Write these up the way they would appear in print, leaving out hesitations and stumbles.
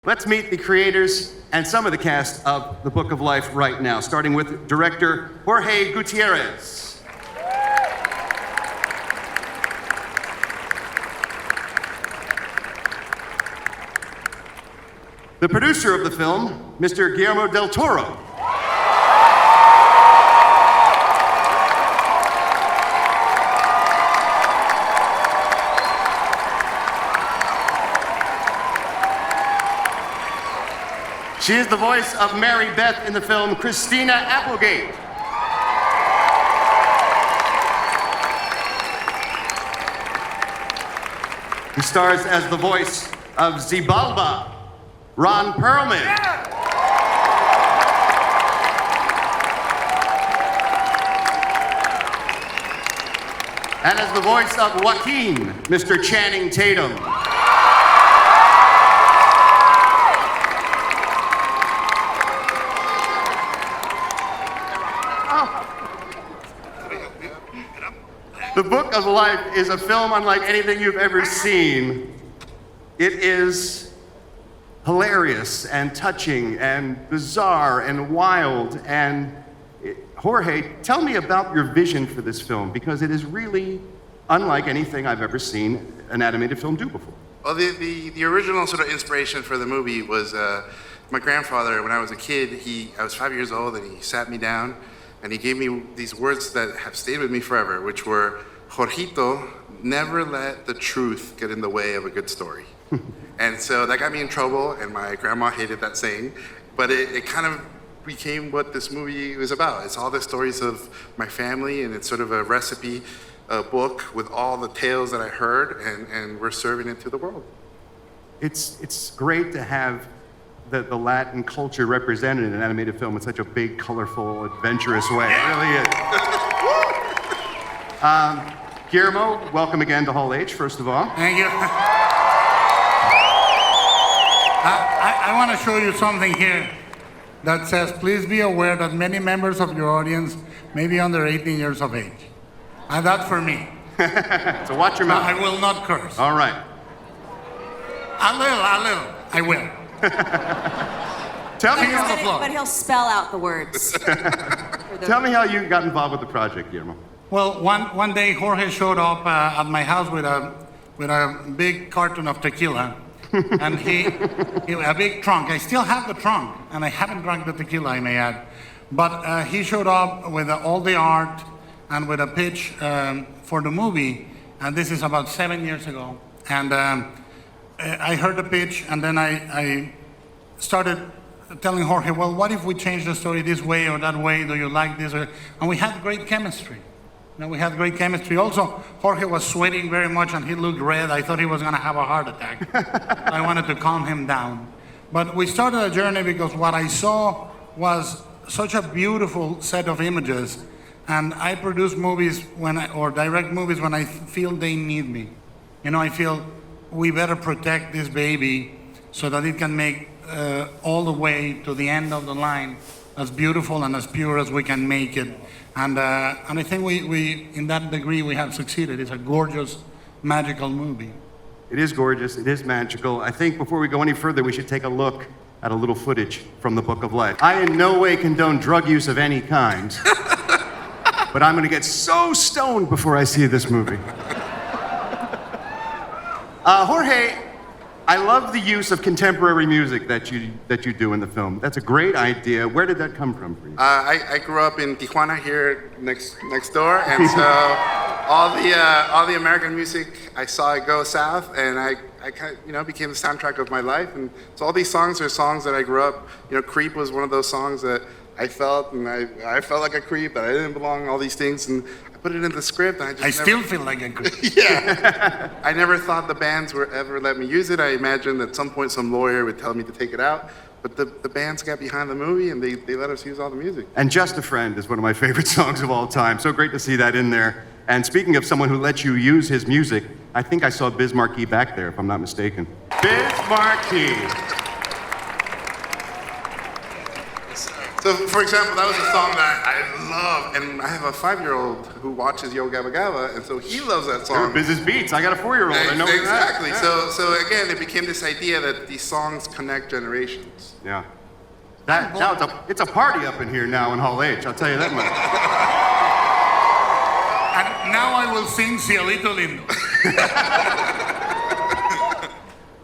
Let's meet the creators and some of the cast of The Book of Life right now, starting with director Jorge Gutierrez. The producer of the film, Mr. Guillermo del Toro. She is the voice of Mary Beth in the film Christina Applegate. He stars as the voice of Xibalba, Ron Perlman. And as the voice of Joaquin, Mr. Channing Tatum. The Book of Life is a film unlike anything you've ever seen. It is hilarious and touching and bizarre and wild. And Jorge, tell me about your vision for this film, because it is really unlike anything I've ever seen an animated film do before. Well, the original sort of inspiration for the movie was my grandfather. When I was a kid, I was 5 years old, and he sat me down and he gave me these words that have stayed with me forever, which were, Jorgito, never let the truth get in the way of a good story. And so that got me in trouble, and my grandma hated that saying, but it kind of became what this movie was about. It's all the stories of my family, and it's sort of a recipe book with all the tales that I heard, and we're serving it to the world. It's great to have the Latin culture represented in an animated film in such a big, colorful, adventurous way. It really is. Guillermo, welcome again to Hall H, first of all. Thank you. I want to show you something here that says, please be aware that many members of your audience may be under 18 years of age. And that's for me. So watch your mouth. I will not curse. All right. A little. I will. Tell me Hang on the floor. But he'll spell out the words. Tell me how you got involved with the project, Guillermo. Well, one day Jorge showed up at my house with a big carton of tequila, and he a big trunk. I still have the trunk, and I haven't drunk the tequila, I may add. But he showed up with all the art and with a pitch for the movie, and this is about 7 years ago. And I heard the pitch, and then I started telling Jorge, well, what if we change the story this way or that way? Do you like this? And we had great chemistry. We had great chemistry. Also, Jorge was sweating very much, and he looked red. I thought he was going to have a heart attack. I wanted to calm him down. But we started a journey because what I saw was such a beautiful set of images, and I produce movies or direct movies when I feel they need me. I feel we better protect this baby so that it can make all the way to the end of the line as beautiful and as pure as we can make it. And I think we, in that degree, we have succeeded. It's a gorgeous, magical movie. It is gorgeous. It is magical. I think before we go any further, we should take a look at a little footage from The Book of Life. I in no way condone drug use of any kind, but I'm going to get so stoned before I see this movie. Jorge, I love the use of contemporary music that you do in the film. That's a great idea. Where did that come from for you? I grew up in Tijuana here next door, and so all the American music, I saw it go south, and I kind of, became the soundtrack of my life. And so all these songs are songs that I grew up. Creep was one of those songs that I felt, and I felt like a creep, that I didn't belong, all these things, and I put it in the script. And I still feel like a creep. Yeah. I never thought the bands would ever let me use it. I imagined at some point some lawyer would tell me to take it out. But the bands got behind the movie, and they let us use all the music. And Just a Friend is one of my favorite songs of all time. So great to see that in there. And speaking of someone who lets you use his music, I think I saw Biz Markie back there, if I'm not mistaken. Biz Markie. So, for example, that was a song that I love, and I have a 5-year-old who watches Yo Gabba Gabba, and so he loves that song. Business beats. I got a 4-year-old. I know Exactly. that. So again, it became this idea that these songs connect generations. Yeah. Now it's a party up in here now in Hall H. I'll tell you that much. And now I will sing Cielito Lindo.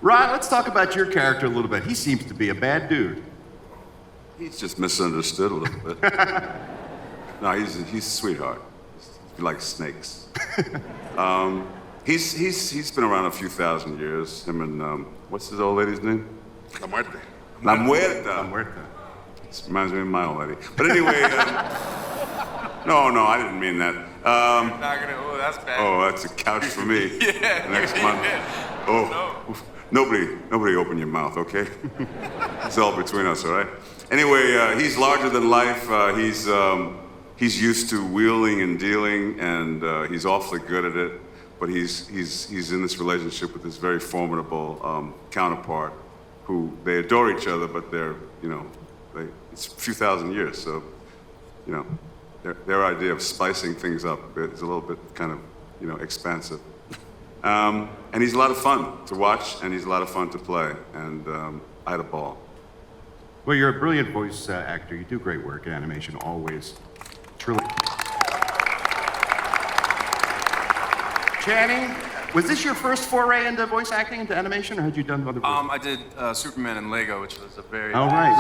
Rod, let's talk about your character a little bit. He seems to be a bad dude. He's just misunderstood a little bit. No, he's a sweetheart. He likes snakes. He's been around a few thousand years. Him and what's his old lady's name? La Muerte. La Muerta. La Muerta. This reminds me of my old lady. But anyway, no, I didn't mean that. Oh, that's bad. Oh, that's a couch for me. Yeah. Next month. Yeah. Oh, nobody open your mouth, okay? It's all between us, all right? Anyway, he's larger than life. He's used to wheeling and dealing, and he's awfully good at it. But he's in this relationship with this very formidable counterpart, who they adore each other, but it's a few thousand years, so their idea of spicing things up is a little bit kind of expansive. And he's a lot of fun to watch, and he's a lot of fun to play, and I had a ball. Well, you're a brilliant voice actor. You do great work in animation, always. Truly. Channing, was this your first foray into voice acting, into animation, or had you done other voices? I did Superman and Lego, which was a very... Oh, right.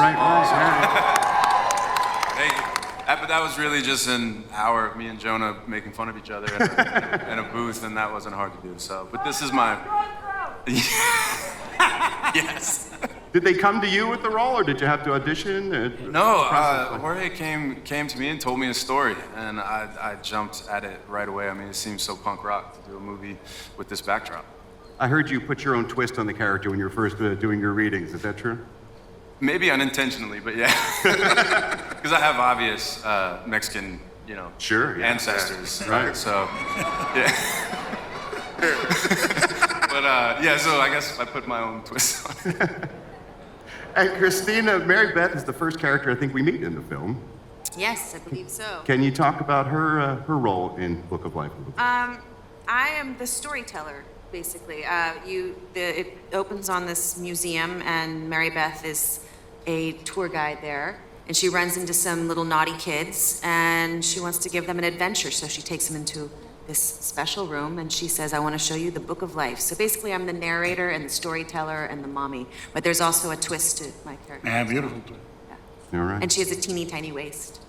Thank you. But that was really just an hour of me and Jonah making fun of each other in a booth, and that wasn't hard to do. So, but this is my... Yes. Did they come to you with the role, or did you have to audition? No, Jorge came to me and told me a story, and I jumped at it right away. I mean, it seems so punk rock to do a movie with this backdrop. I heard you put your own twist on the character when you were first doing your readings. Is that true? Maybe unintentionally, but yeah. Because I have obvious Mexican, Sure, yeah. ancestors. Yeah. Right. So, yeah. But so I guess I put my own twist on it. And Christina, Mary Beth is the first character I think we meet in the film. Yes, I believe so. Can you talk about her role in Book of Life? I am the storyteller, basically. It opens on this museum, and Mary Beth is a tour guide there, and she runs into some little naughty kids, and she wants to give them an adventure, so she takes them into this special room, and she says, I want to show you the Book of Life. So basically, I'm the narrator and the storyteller and the mommy, but there's also a twist to my character. Yeah, beautiful. All right. And she has a teeny tiny waist.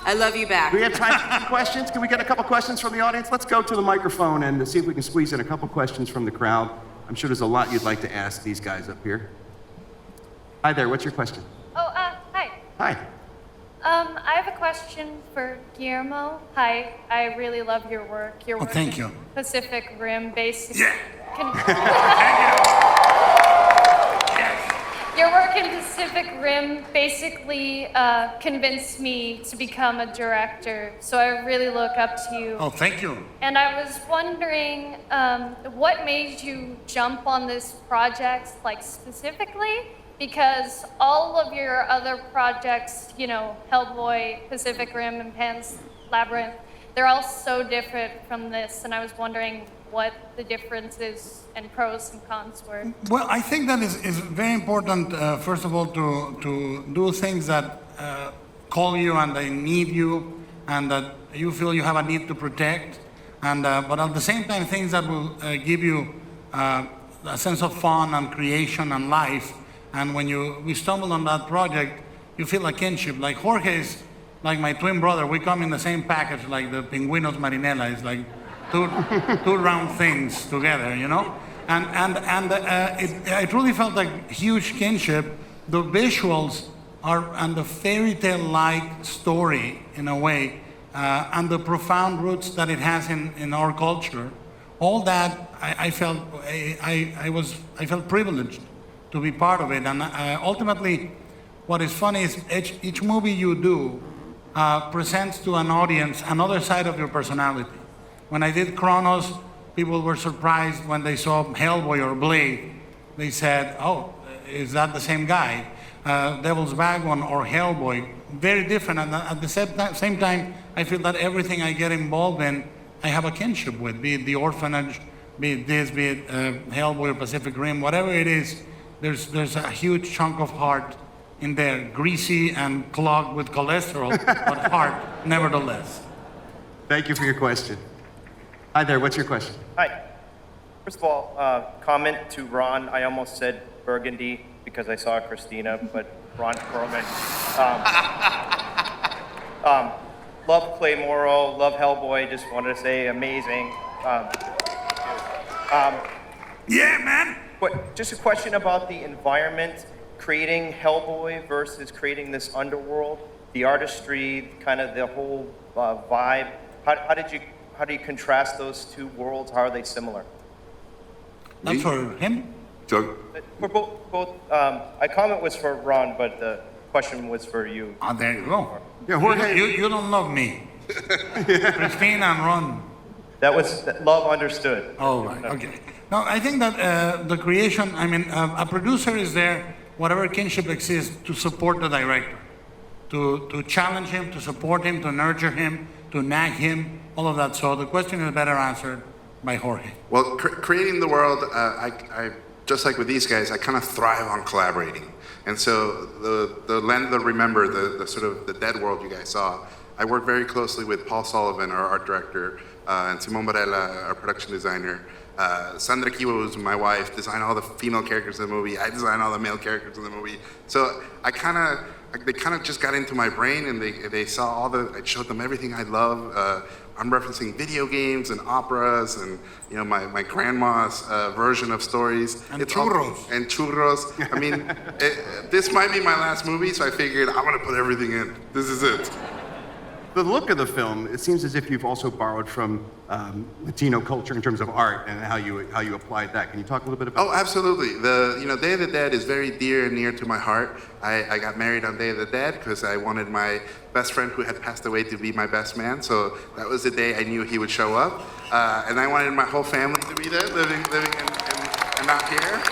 I love you back. Do we have time for some questions? Can we get a couple questions from the audience? Let's go to the microphone and see if we can squeeze in a couple questions from the crowd. I'm sure there's a lot you'd like to ask these guys up here. Hi there, what's your question? Hi. Hi. I have a question for Guillermo. Hi, I really love your work. Your work thank in you. Pacific Rim, basically. Yeah. Your work in Pacific Rim basically convinced me to become a director, so I really look up to you. Oh, thank you. And I was wondering, what made you jump on this project, specifically? Because all of your other projects, Hellboy, Pacific Rim, and Pan's Labyrinth, they're all so different from this, and I was wondering what the differences and pros and cons were. Well, I think that is very important, first of all, to do things that call you and they need you, and that you feel you have a need to protect, and but at the same time, things that will give you a sense of fun and creation and life. And when we stumble on that project, you feel a kinship. Like Jorge is like my twin brother. We come in the same package, like the Pingüinos Marinela. It's like two round things together, And I truly felt like huge kinship. The visuals and the fairy tale-like story in a way, and the profound roots that it has in our culture. All that I felt privileged to be part of it. And ultimately, what is funny is each movie you do presents to an audience another side of your personality. When I did Kronos, people were surprised when they saw Hellboy or Blade. They said, oh, is that the same guy? Devil's Vagabond or Hellboy. Very different, and at the same time, I feel that everything I get involved in, I have a kinship with, be it the orphanage, be it this, be it Hellboy or Pacific Rim, whatever it is, there's a huge chunk of heart in there, greasy and clogged with cholesterol, but heart nevertheless. Thank you for your question. Hi there, what's your question? Hi. First of all, comment to Ron. I almost said Burgundy because I saw Christina, but Ron Perlman. Love Clay Morrow, love Hellboy. Just wanted to say amazing. Yeah, man! But just a question about the environment, creating Hellboy versus creating this underworld, the artistry, kind of the whole vibe. How do you contrast those two worlds? How are they similar? That's for him? Chuck? For both. My comment was for Ron, but the question was for you. Oh, there you go. Yeah, Jorge. You don't love me. Christina and Ron. That was love understood. Oh, right, okay. No, I think that the creation, I mean, a producer is there, whatever kinship exists, to support the director, to challenge him, to support him, to nurture him, to nag him, all of that. So the question is better answered by Jorge. Well, creating the world, I just like with these guys, I kind of thrive on collaborating. And so the Land of the Remember, the sort of the dead world you guys saw, I work very closely with Paul Sullivan, our art director, and Simon Barella, our production designer. Sandra Kiwa, who's my wife, designed all the female characters in the movie. I designed all the male characters in the movie. So they kind of just got into my brain, and they saw I showed them everything I love. I'm referencing video games and operas and, you know, my grandma's version of stories. And churros. And churros. I mean, this might be my last movie, so I figured I'm gonna put everything in. This is it. The look of the film, it seems as if you've also borrowed from Latino culture in terms of art and how you applied that. Can you talk a little bit about that? Oh, absolutely. Day of the Dead is very dear and near to my heart. I got married on Day of the Dead because I wanted my best friend who had passed away to be my best man. So that was the day I knew he would show up. And I wanted my whole family to be there, living and not here.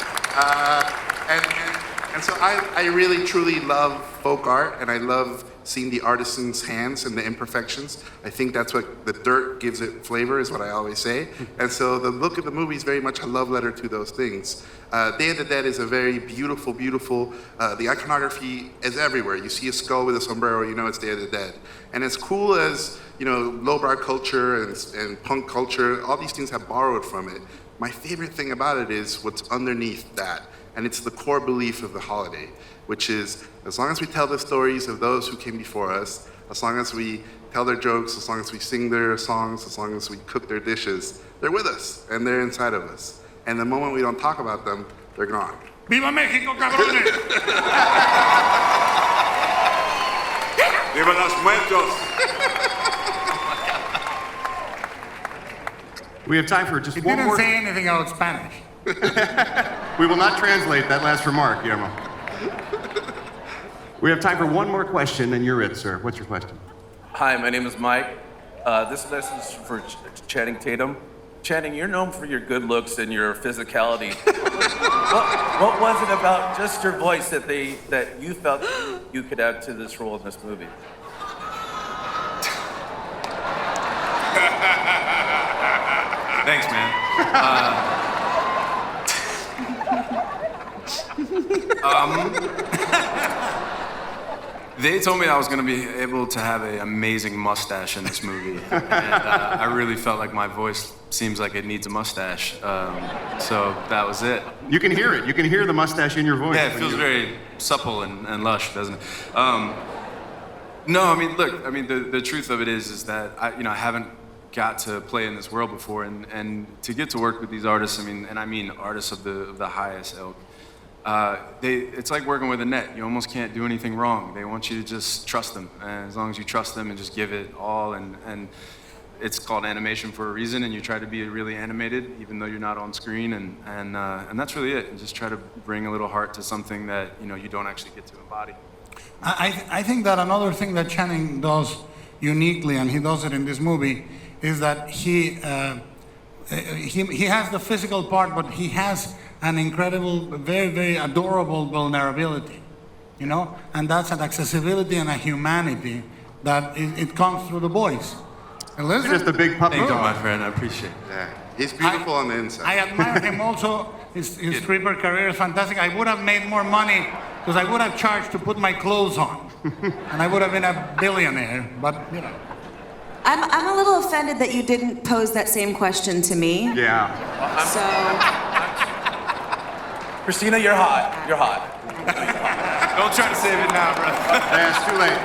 And so I really, truly love folk art, and I love seeing the artisan's hands and the imperfections. I think that's what the dirt gives it flavor, is what I always say. And so the look of the movie is very much a love letter to those things. Day of the Dead is a very beautiful, the iconography is everywhere. You see a skull with a sombrero, you know it's Day of the Dead. And as cool as, you know, lowbrow culture and punk culture, all these things have borrowed from it. My favorite thing about it is what's underneath that. And it's the core belief of the holiday, which is, as long as we tell the stories of those who came before us, as long as we tell their jokes, as long as we sing their songs, as long as we cook their dishes, they're with us and they're inside of us. And the moment we don't talk about them, they're gone. Viva México, cabrones! Viva los muertos! We have time for just He one didn't more. say anything about Spanish. We will not translate that last remark, Guillermo. We have time for one more question, and you're it, sir. What's your question? Hi, my name is Mike. This lesson is for Channing Tatum. Channing, you're known for your good looks and your physicality. what was it about just your voice that you felt you could add to this role in this movie? Thanks, man. They told me I was going to be able to have an amazing mustache in this movie, and I really felt like my voice seems like it needs a mustache, so that was it. You can hear it. You can hear the mustache in your voice. Yeah, it feels very supple and lush, doesn't it? No, I mean, look, I mean, the truth of it is that I haven't got to play in this world before, and to get to work with these artists, I mean artists of the highest ilk. It's like working with a net. You almost can't do anything wrong. They want you to just trust them, and as long as you trust them and just give it all, and it's called animation for a reason, and you try to be really animated, even though you're not on screen, and that's really it. And just try to bring a little heart to something that you don't actually get to embody. I think that another thing that Channing does uniquely, and he does it in this movie, is that he has the physical part, but he has an incredible, very, very adorable vulnerability. you know? And that's an accessibility and a humanity that it comes through the voice. And listen, Just a big puppy Thank you, my dog. friend. I appreciate it. Yeah, he's beautiful on the inside. I admire him also. His stripper career is fantastic. I would have made more money because I would have charged to put my clothes on. And I would have been a billionaire, but you know. I'm a little offended that you didn't pose that same question to me. Yeah. So, Christina, you're hot. You're hot. Don't try to save it now, bro. Yeah, it's too late.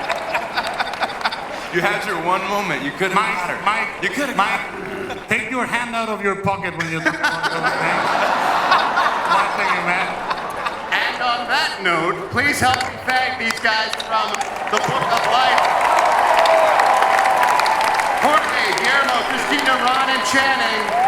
You had your one moment. You couldn't matter. Mike, You could have. Mike, take your hand out of your pocket when you do one of those things. One thing, man. And on that note, please help me thank these guys from the Book of Life. Jorge, Guillermo, Christina, Ron, and Channing.